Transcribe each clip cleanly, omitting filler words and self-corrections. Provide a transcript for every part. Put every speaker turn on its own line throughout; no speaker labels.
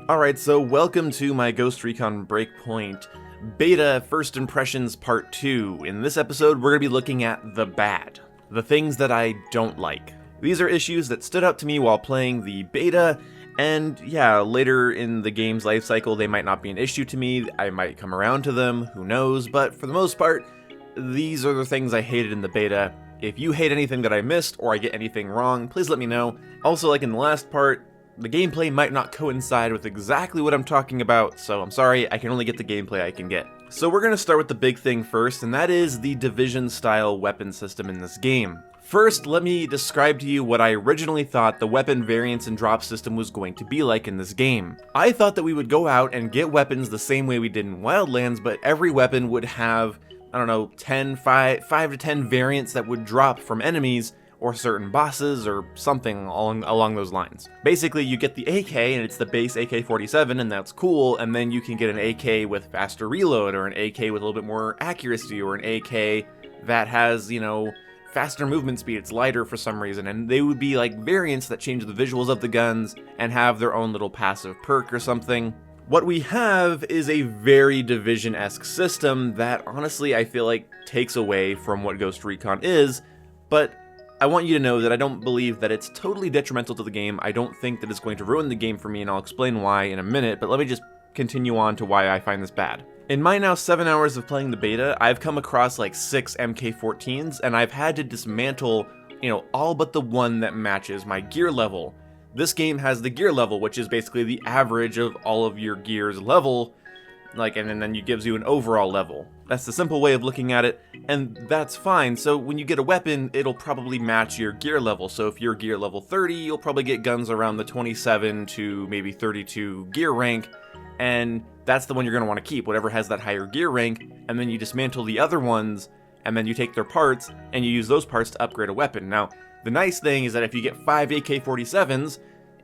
Alright, so welcome to my Ghost Recon Breakpoint Beta First Impressions Part 2. In this episode, we're going to be looking at the bad. The things that I don't like. These are issues that stood out to me while playing the beta, and yeah, later in the game's life cycle, they might not be an issue to me. I might come around to them, who knows, but for the most part, these are the things I hated in the beta. If you hate anything that I missed, or I get anything wrong, please let me know. Also, like in the last part, the gameplay might not coincide with exactly what I'm talking about, so I'm sorry, I can only get the gameplay I can get. So we're going to start with the big thing first, and that is the Division-style weapon system in this game. First, let me describe to you what I originally thought the weapon variance and drop system was going to be like in this game. I thought that we would go out and get weapons the same way we did in Wildlands, but every weapon would have, I don't know, 5 to 10 variants that would drop from enemies, or certain bosses, or something along those lines. Basically, you get the AK, and it's the base AK-47, and that's cool, and then you can get an AK with faster reload, or an AK with a little bit more accuracy, or an AK that has, you know, faster movement speed, it's lighter for some reason, and they would be like variants that change the visuals of the guns, and have their own little passive perk or something. What we have is a very Division-esque system that, honestly, I feel like takes away from what Ghost Recon is, but I want you to know that I don't believe that it's totally detrimental to the game. I don't think that it's going to ruin the game for me, and I'll explain why in a minute, but let me just continue on to why I find this bad. In my now 7 hours of playing the beta, I've come across like 6 MK14s, and I've had to dismantle, all but the one that matches my gear level. This game has the gear level, which is basically the average of all of your gear's level, and then it gives you an overall level. That's the simple way of looking at it, and that's fine. So when you get a weapon, it'll probably match your gear level. So if you're gear level 30, you'll probably get guns around the 27 to maybe 32 gear rank, and that's the one you're going to want to keep, whatever has that higher gear rank, and then you dismantle the other ones, and then you take their parts, and you use those parts to upgrade a weapon. Now, the nice thing is that if you get 5 AK-47s,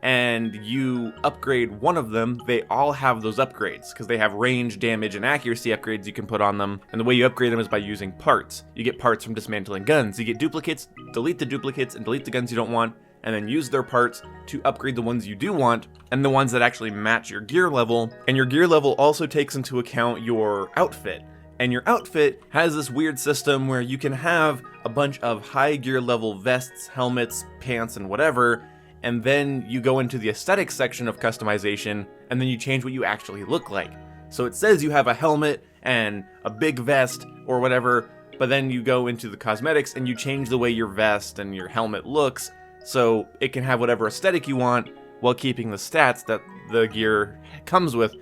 and you upgrade one of them, they all have those upgrades, because they have range, damage, and accuracy upgrades you can put on them, and the way you upgrade them is by using parts. You get parts from dismantling guns. You get duplicates, delete the duplicates, and delete the guns you don't want, and then use their parts to upgrade the ones you do want, and the ones that actually match your gear level. And your gear level also takes into account your outfit. And your outfit has this weird system where you can have a bunch of high gear level vests, helmets, pants, and whatever, and then you go into the aesthetics section of customization, and then you change what you actually look like. So it says you have a helmet and a big vest or whatever, but then you go into the cosmetics and you change the way your vest and your helmet looks, so it can have whatever aesthetic you want while keeping the stats that the gear comes with.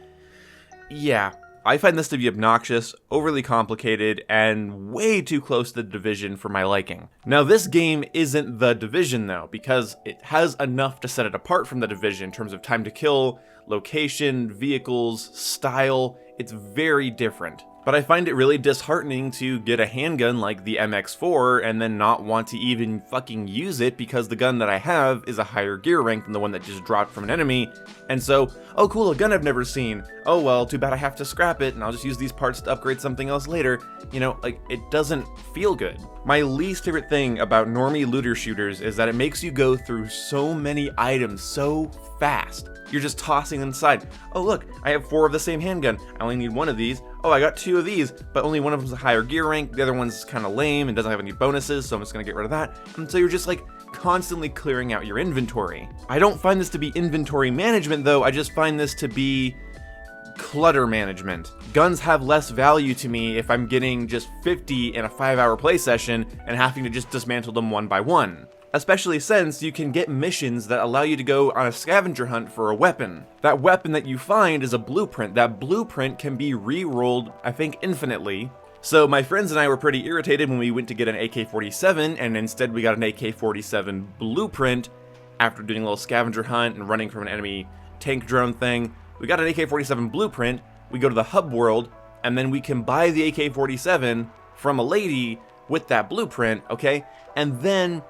Yeah, I find this to be obnoxious, overly complicated, and way too close to the Division for my liking. Now, this game isn't the Division, though, because it has enough to set it apart from the Division in terms of time to kill, location, vehicles, style. It's very different. But I find it really disheartening to get a handgun like the MX4 and then not want to even fucking use it because the gun that I have is a higher gear rank than the one that just dropped from an enemy. And so, oh cool, a gun I've never seen. Oh well, too bad I have to scrap it and I'll just use these parts to upgrade something else later. It doesn't feel good. My least favorite thing about normie looter shooters is that it makes you go through so many items so fast. You're just tossing them aside. Oh look, I have 4 of the same handgun. I only need 1 of these. Oh, I got 2 of these, but only one of them's a higher gear rank. The other one's kind of lame and doesn't have any bonuses, so I'm just gonna get rid of that. And so you're just constantly clearing out your inventory. I don't find this to be inventory management though, I just find this to be clutter management. Guns have less value to me if I'm getting just 50 in a 5-hour play session and having to just dismantle them one by one. Especially since you can get missions that allow you to go on a scavenger hunt for a weapon. That weapon that you find is a blueprint. That blueprint can be re-rolled, I think, infinitely. So my friends and I were pretty irritated when we went to get an AK-47, and instead we got an AK-47 blueprint after doing a little scavenger hunt and running from an enemy tank drone thing. We got an AK-47 blueprint, we go to the hub world, and then we can buy the AK-47 from a lady with that blueprint, okay? And then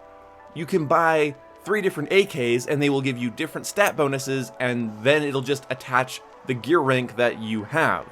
you can buy 3 different AKs and they will give you different stat bonuses, and then it'll just attach the gear rank that you have.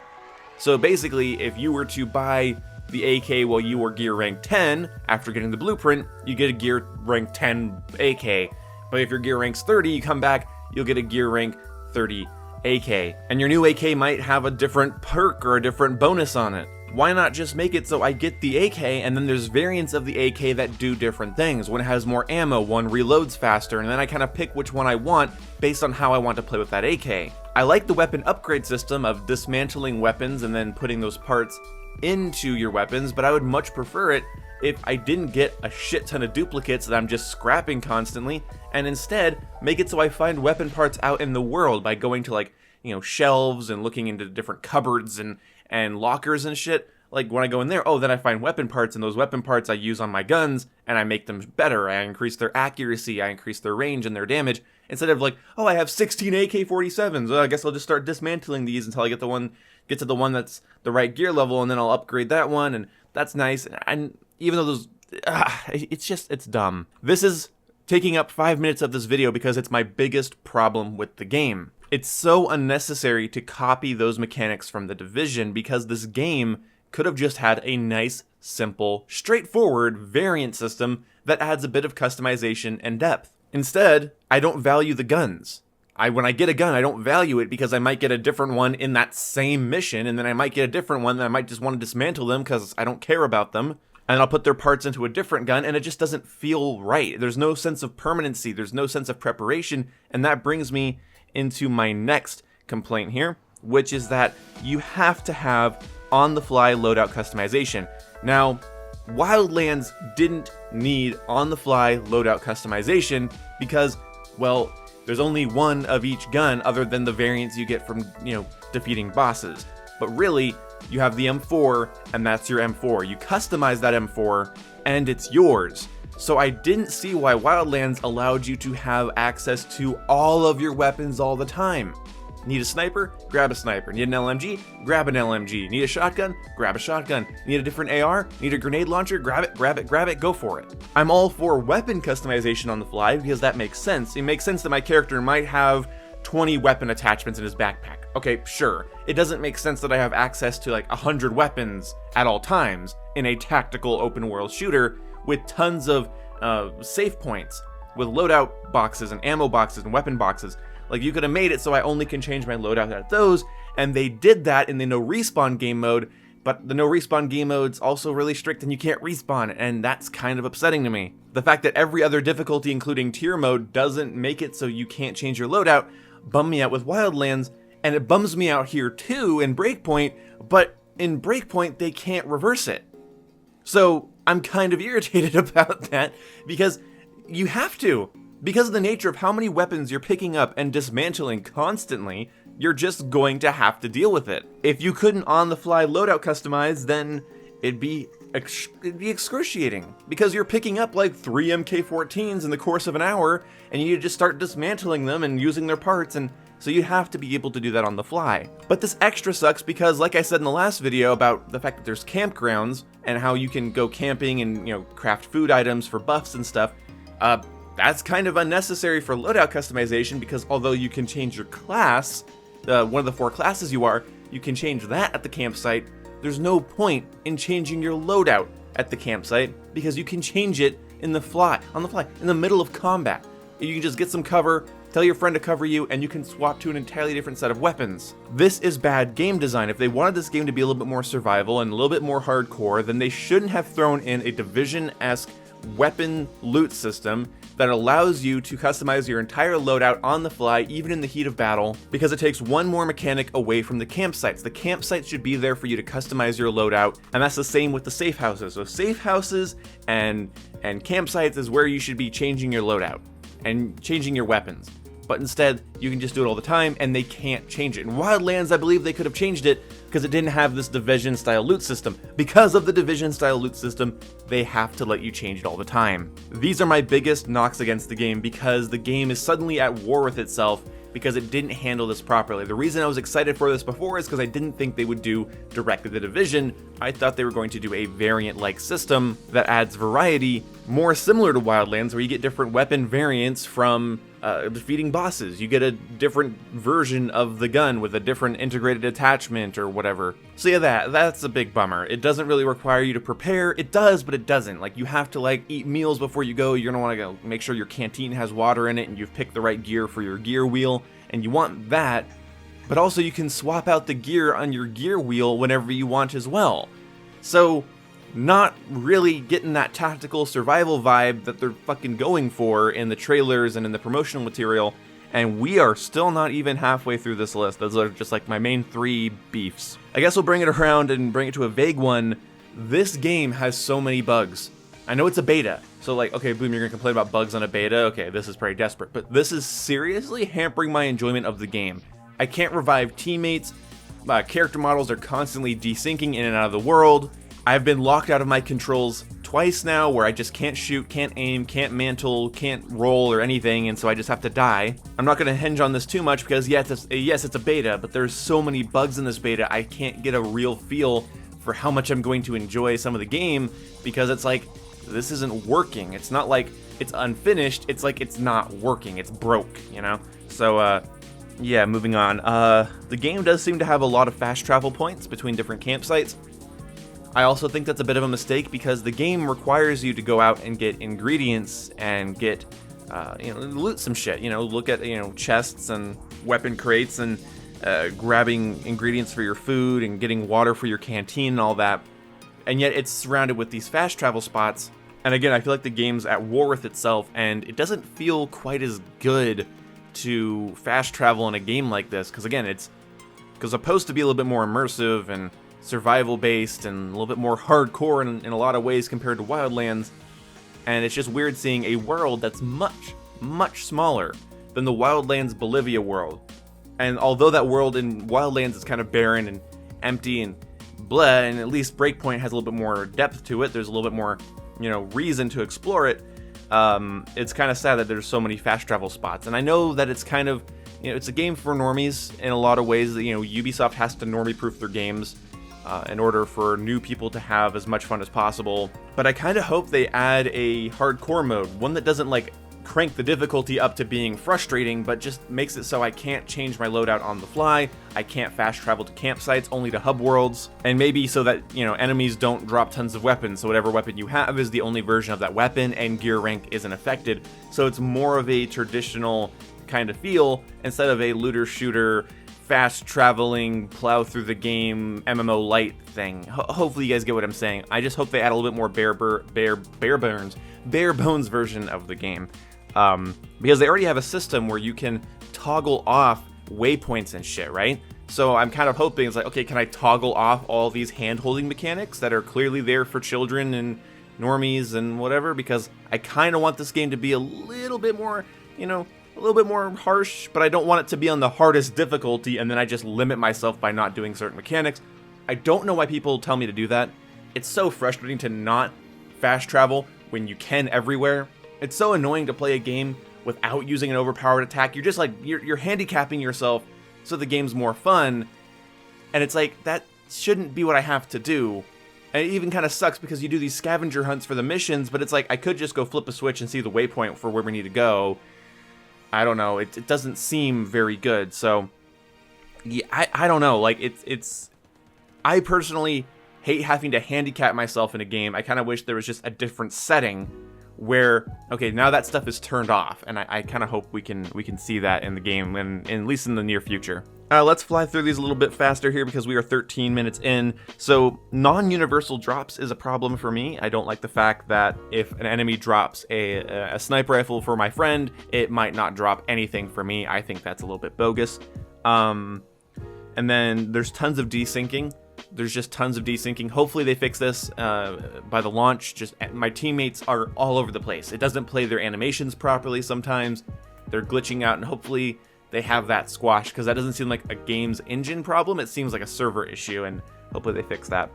So basically, if you were to buy the AK while you were gear rank 10, after getting the blueprint, you get a gear rank 10 AK. But if your gear rank's 30, you come back, you'll get a gear rank 30 AK, and your new AK might have a different perk or a different bonus on it. Why not just make it so I get the AK and then there's variants of the AK that do different things? One has more ammo, one reloads faster, and then I kind of pick which one I want based on how I want to play with that AK. I like the weapon upgrade system of dismantling weapons and then putting those parts into your weapons, but I would much prefer it if I didn't get a shit ton of duplicates that I'm just scrapping constantly, and instead make it so I find weapon parts out in the world by going to, like, you know, shelves and looking into different cupboards and lockers and shit. Like, when I go in there, oh, then I find weapon parts, and those weapon parts I use on my guns, and I make them better. I increase their accuracy, I increase their range and their damage, instead of like, oh, I have 16 AK-47s, well, I guess I'll just start dismantling these until I get to the one that's the right gear level, and then I'll upgrade that one, and that's nice. And even though those, it's dumb. This is taking up 5 minutes of this video because it's my biggest problem with the game. It's so unnecessary to copy those mechanics from The Division because this game could have just had a nice, simple, straightforward variant system that adds a bit of customization and depth. Instead, I don't value the guns. When I get a gun, I don't value it because I might get a different one in that same mission, and then I might get a different one that I might just want to dismantle them because I don't care about them. And I'll put their parts into a different gun, and it just doesn't feel right. There's no sense of permanency, there's no sense of preparation, and that brings me into my next complaint here, which is that you have to have on-the-fly loadout customization. Now, Wildlands didn't need on-the-fly loadout customization because, well, there's only one of each gun other than the variants you get from, you know, defeating bosses. But really, you have the M4, and that's your M4. You customize that M4, and it's yours. So I didn't see why Wildlands allowed you to have access to all of your weapons all the time. Need a sniper? Grab a sniper. Need an LMG? Grab an LMG. Need a shotgun? Grab a shotgun. Need a different AR? Need a grenade launcher? Grab it, grab it, grab it, go for it. I'm all for weapon customization on the fly because that makes sense. It makes sense that my character might have 20 weapon attachments in his backpack. Okay, sure. It doesn't make sense that I have access to like 100 weapons at all times in a tactical open world shooter with tons of save points, with loadout boxes and ammo boxes and weapon boxes. Like, you could have made it so I only can change my loadout at those, and they did that in the no respawn game mode, but the no respawn game mode's also really strict and you can't respawn, and that's kind of upsetting to me. The fact that every other difficulty, including tier mode, doesn't make it so you can't change your loadout bummed me out with Wildlands, and it bums me out here too in Breakpoint, but in Breakpoint they can't reverse it. So I'm kind of irritated about that because you have to. Because of the nature of how many weapons you're picking up and dismantling constantly, you're just going to have to deal with it. If you couldn't on-the-fly loadout customize, then it'd be excruciating. Because you're picking up like 3 MK14s in the course of an hour, and you just start dismantling them and using their parts, and so you have to be able to do that on the fly. But this extra sucks because, like I said in the last video about the fact that there's campgrounds, and how you can go camping and, you know, craft food items for buffs and stuff, that's kind of unnecessary for loadout customization because although you can change your class, one of the 4 classes you can change that at the campsite, there's no point in changing your loadout at the campsite because you can change it on the fly, in the middle of combat. You can just get some cover, tell your friend to cover you, and you can swap to an entirely different set of weapons. This is bad game design. If they wanted this game to be a little bit more survival and a little bit more hardcore, then they shouldn't have thrown in a Division-esque weapon loot system that allows you to customize your entire loadout on the fly, even in the heat of battle, because it takes one more mechanic away from the campsites. The campsites should be there for you to customize your loadout, and that's the same with the safe houses. So safe houses and campsites is where you should be changing your loadout and changing your weapons. But instead, you can just do it all the time, and they can't change it. In Wildlands, I believe they could have changed it because it didn't have this Division-style loot system. Because of the Division-style loot system, they have to let you change it all the time. These are my biggest knocks against the game because the game is suddenly at war with itself because it didn't handle this properly. The reason I was excited for this before is because I didn't think they would do directly the Division. I thought they were going to do a variant-like system that adds variety, more similar to Wildlands, where you get different weapon variants from defeating bosses. You get a different version of the gun with a different integrated attachment or whatever. So yeah, that's a big bummer. It doesn't really require you to prepare. It does, but it doesn't. Like, you have to like eat meals before you go. You're gonna want to go make sure your canteen has water in it and you've picked the right gear for your gear wheel, and you want that. but also you can swap out the gear on your gear wheel whenever you want as well. So, not really getting that tactical survival vibe that they're fucking going for in the trailers and in the promotional material, and we are still not even halfway through this list. Those are just like my main 3 beefs. I guess we'll bring it around and bring it to a vague one. This game has so many bugs. I know it's a beta, so like, okay, Boom, you're gonna complain about bugs on a beta? Okay, this is pretty desperate, but this is seriously hampering my enjoyment of the game. I can't revive teammates, character models are constantly desyncing in and out of the world. I've been locked out of my controls twice now where I just can't shoot, can't aim, can't mantle, can't roll or anything, and so I just have to die. I'm not going to hinge on this too much because yes, it's a beta, but there's so many bugs in this beta, I can't get a real feel for how much I'm going to enjoy some of the game because it's like, this isn't working. It's not like it's unfinished, it's like it's not working, it's broke, you know? So, yeah, moving on. The game does seem to have a lot of fast travel points between different campsites. I also think that's a bit of a mistake because the game requires you to go out and get ingredients and get, loot some shit. Look at, chests and weapon crates and grabbing ingredients for your food and getting water for your canteen and all that. And yet it's surrounded with these fast travel spots. And again, I feel like the game's at war with itself and it doesn't feel quite as good to fast travel in a game like this. Because again, it's supposed to be a little bit more immersive and survival based and a little bit more hardcore in a lot of ways compared to Wildlands, and it's just weird seeing a world that's much smaller than the Wildlands Bolivia world. And although that world in Wildlands is kind of barren and empty and blah, and at least Breakpoint has a little bit more depth to it, there's a little bit more reason to explore it, it's kind of sad that there's so many fast travel spots. And I know that it's kind of it's a game for normies in a lot of ways. Ubisoft has to normie proof their games in order for new people to have as much fun as possible. But I kind of hope they add a hardcore mode, one that doesn't like crank the difficulty up to being frustrating, but just makes it so I can't change my loadout on the fly, I can't fast travel to campsites, only to hub worlds, and maybe so that, enemies don't drop tons of weapons, so whatever weapon you have is the only version of that weapon, and gear rank isn't affected, so it's more of a traditional kind of feel, instead of a looter-shooter, fast-traveling, plow-through-the-game, MMO light thing. Hopefully you guys get what I'm saying. I just hope they add a little bit more bare bones version of the game. Because they already have a system where you can toggle off waypoints and shit, right? So I'm kind of hoping it's like, okay, can I toggle off all these hand-holding mechanics that are clearly there for children and normies and whatever? Because I kind of want this game to be a little bit more, a little bit more harsh, but I don't want it to be on the hardest difficulty and then I just limit myself by not doing certain mechanics. I don't know why people tell me to do that. It's so frustrating to not fast travel when you can everywhere. It's so annoying to play a game without using an overpowered attack. You're just like, you're handicapping yourself so the game's more fun, and it's like, that shouldn't be what I have to do. And it even kind of sucks because you do these scavenger hunts for the missions, but it's like, I could just go flip a switch and see the waypoint for where we need to go. I don't know, it doesn't seem very good, so yeah, I don't know, like, I personally hate having to handicap myself in a game. I kind of wish there was just a different setting where, okay, now that stuff is turned off, and I kind of hope we can see that in the game, and at least in the near future. Let's fly through these a little bit faster here because we are 13 minutes in. So non-universal drops is a problem for me. I don't like the fact that if an enemy drops a sniper rifle for my friend, it might not drop anything for me. I think that's a little bit bogus. And then there's tons of desyncing. There's just tons of desyncing. Hopefully they fix this by the launch. Just my teammates are all over the place. It doesn't play their animations properly sometimes. They're glitching out, and hopefully they have that squashed, because that doesn't seem like a game's engine problem. It seems like a server issue, and hopefully they fix that.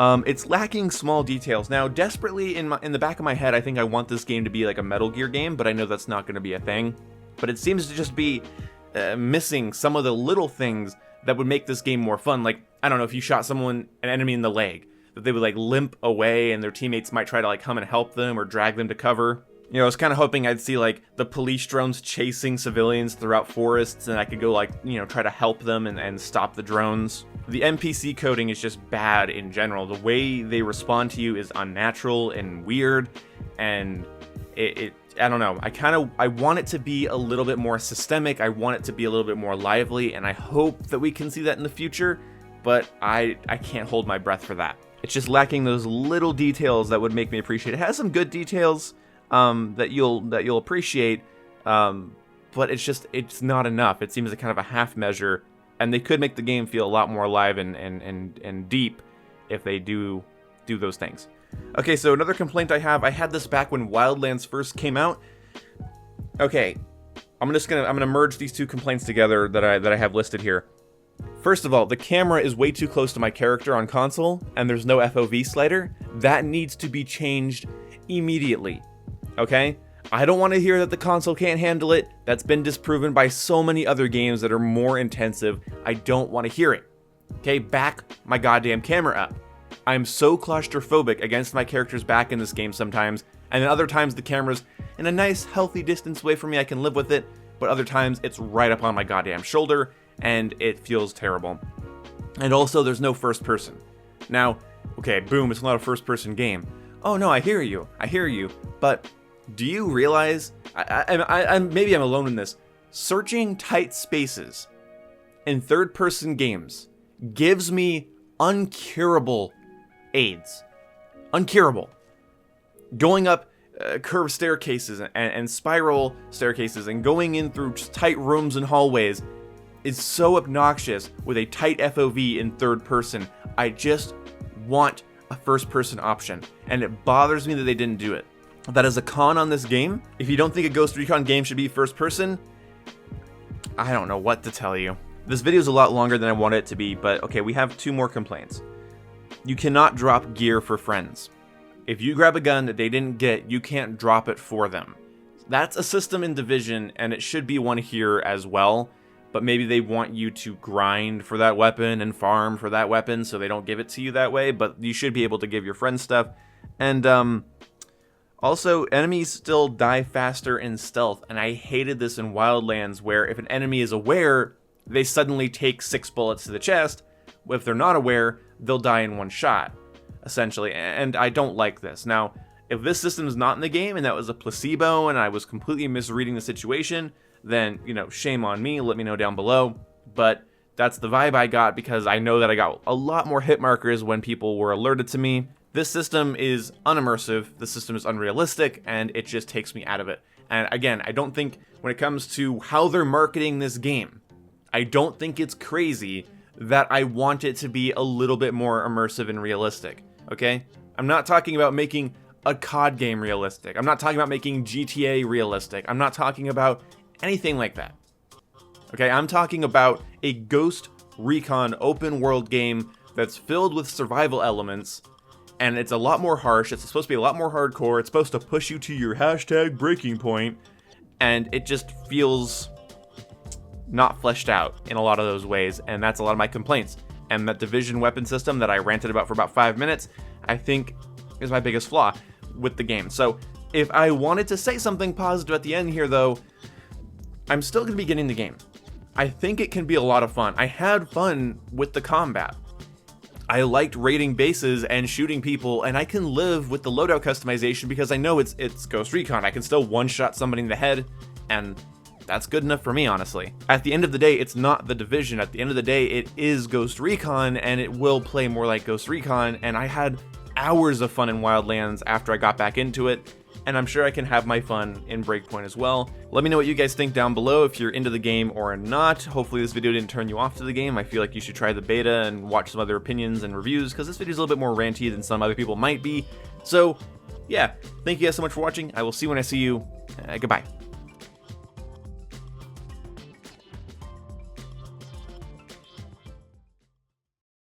It's lacking small details. Now, desperately in the back of my head, I think I want this game to be like a Metal Gear game, but I know that's not going to be a thing. But it seems to just be missing some of the little things that would make this game more fun. Like, I don't know, if you shot an enemy in the leg, that they would like limp away and their teammates might try to like come and help them or drag them to cover. I was kind of hoping I'd see like the police drones chasing civilians throughout forests, and I could go like, try to help them and stop the drones. The NPC coding is just bad in general. The way they respond to you is unnatural and weird, and it I don't know. I want it to be a little bit more systemic. I want it to be a little bit more lively, and I hope that we can see that in the future, but I can't hold my breath for that. It's just lacking those little details that would make me appreciate it. It has some good details that you'll appreciate, but it's not enough. It seems like kind of a half measure, and they could make the game feel a lot more alive and deep if they do those things. Okay, so another complaint I had this back when Wildlands first came out. Okay, I'm gonna merge these two complaints together that I have listed here. First of all, the camera is way too close to my character on console, and there's no FOV slider. That needs to be changed immediately. Okay? I don't want to hear that the console can't handle it. That's been disproven by so many other games that are more intensive. I don't want to hear it. Okay, back my goddamn camera up. I'm so claustrophobic against my character's back in this game sometimes, and then other times the camera's in a nice, healthy distance away from me, I can live with it, but other times it's right up on my goddamn shoulder, and it feels terrible. And also, there's no first person. Now, okay, boom, it's not a first person game. Oh no, I hear you, but do you realize, maybe I'm alone in this, searching tight spaces in third person games gives me uncurable AIDS. Uncurable. Going up curved staircases and spiral staircases and going in through just tight rooms and hallways is so obnoxious with a tight FOV in third person. I just want a first person option, and it bothers me that they didn't do it. That is a con on this game. If you don't think a Ghost Recon game should be first person, I don't know what to tell you. This video is a lot longer than I wanted it to be, but okay, we have two more complaints. You cannot drop gear for friends. If you grab a gun that they didn't get, you can't drop it for them. That's a system in Division, and it should be one here as well, but maybe they want you to grind for that weapon and farm for that weapon, so they don't give it to you that way, but you should be able to give your friends stuff. And also, enemies still die faster in stealth, and I hated this in Wildlands, where if an enemy is aware, they suddenly take 6 bullets to the chest. If they're not aware, they'll die in one shot, essentially, and I don't like this. Now, if this system is not in the game and that was a placebo and I was completely misreading the situation, then, you know, shame on me, let me know down below, but that's the vibe I got because I know that I got a lot more hit markers when people were alerted to me. This system is unimmersive, the system is unrealistic, and it just takes me out of it. And again, I don't think when it comes to how they're marketing this game, I don't think it's crazy that I want it to be a little bit more immersive and realistic, okay? I'm not talking about making a COD game realistic. I'm not talking about making GTA realistic. I'm not talking about anything like that, okay? I'm talking about a Ghost Recon open world game that's filled with survival elements, and it's a lot more harsh. It's supposed to be a lot more hardcore. It's supposed to push you to your hashtag breaking point, and it just feels not fleshed out in a lot of those ways, and that's a lot of my complaints. And that Division weapon system that I ranted about for about 5 minutes, I think is my biggest flaw with the game. So if I wanted to say something positive at the end here, though, I'm still going to be getting the game. I think it can be a lot of fun. I had fun with the combat. I liked raiding bases and shooting people, and I can live with the loadout customization because I know it's Ghost Recon. I can still one-shot somebody in the head, and that's good enough for me, honestly. At the end of the day, it's not the Division. At the end of the day, it is Ghost Recon, and it will play more like Ghost Recon, and I had hours of fun in Wildlands after I got back into it, and I'm sure I can have my fun in Breakpoint as well. Let me know what you guys think down below, if you're into the game or not. Hopefully this video didn't turn you off to the game. I feel like you should try the beta and watch some other opinions and reviews, because this video is a little bit more ranty than some other people might be. So, yeah, thank you guys so much for watching. I will see you when I see you. Goodbye.